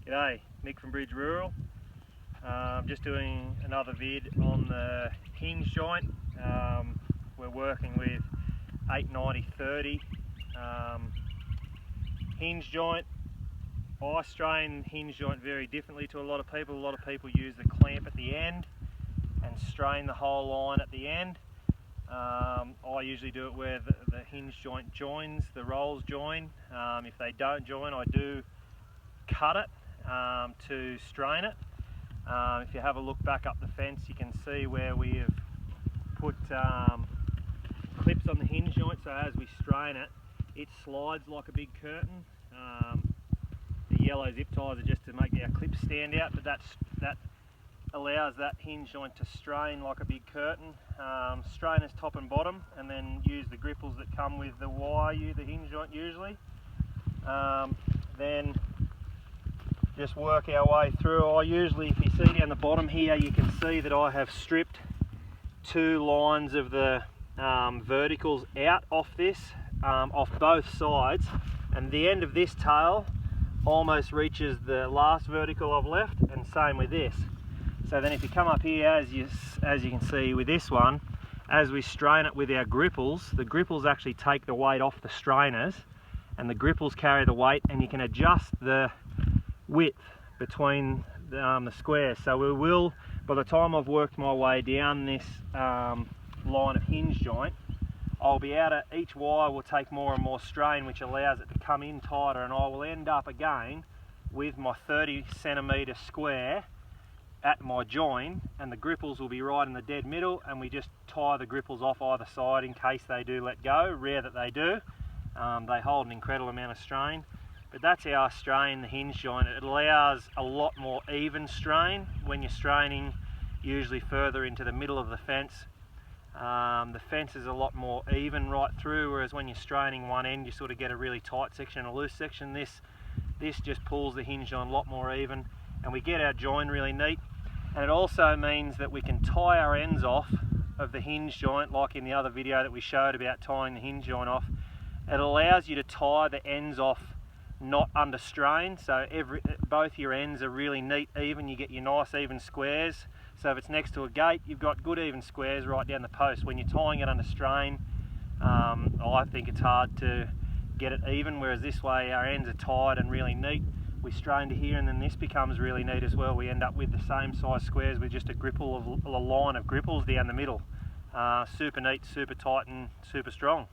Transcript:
G'day, Nick from Bridge Rural. Just doing another vid on the hinge joint. We're working with 890/30 hinge joint. I strain hinge joint very differently to a lot of people. A lot of people use the clamp at the end and strain the whole line at the end. I usually do it where the hinge joint joins, the rolls join. If they don't join, I do cut it to strain it. If you have a look back up the fence, you can see where we have put clips on the hinge joint, so as we strain it, it slides like a big curtain. The yellow zip ties are just to make our clips stand out, but that allows that hinge joint to strain like a big curtain. Strainers top and bottom, and then use the gripples that come with the wire, the hinge joint usually. Then just work our way through. I usually, if you see down the bottom here, you can see that I have stripped 2 lines of the verticals out off this, off both sides, and the end of this tail almost reaches the last vertical I've left, and same with this. So then if you come up here, as you can see with this one, as we strain it with our gripples, the gripples actually take the weight off the strainers, and the gripples carry the weight, and you can adjust the width between the squares. So we will, by the time I've worked my way down this line of hinge joint, I'll be able to, each wire will take more and more strain, which allows it to come in tighter, and I will end up again with my 30 centimetre square at my join, and the gripples will be right in the dead middle, and we just tie the gripples off either side in case they do let go. Rare that they do. They hold an incredible amount of strain, but that's how I strain the hinge joint. It allows a lot more even strain when you're straining usually further into the middle of the fence. The fence is a lot more even right through, whereas when you're straining one end you sort of get a really tight section and a loose section. This just pulls the hinge joint a lot more even, and we get our join really neat. And it also means that we can tie our ends off of the hinge joint, like in the other video that we showed about tying the hinge joint off. It allows you to tie the ends off not under strain, so both your ends are really neat, even. You get your nice even squares. So if it's next to a gate, you've got good even squares right down the post. When you're tying it under strain, I think it's hard to get it even, whereas this way our ends are tied and really neat. We strain to here, and then this becomes really neat as well. We end up with the same size squares with just a line of gripples down the middle. Super neat, super tight and super strong.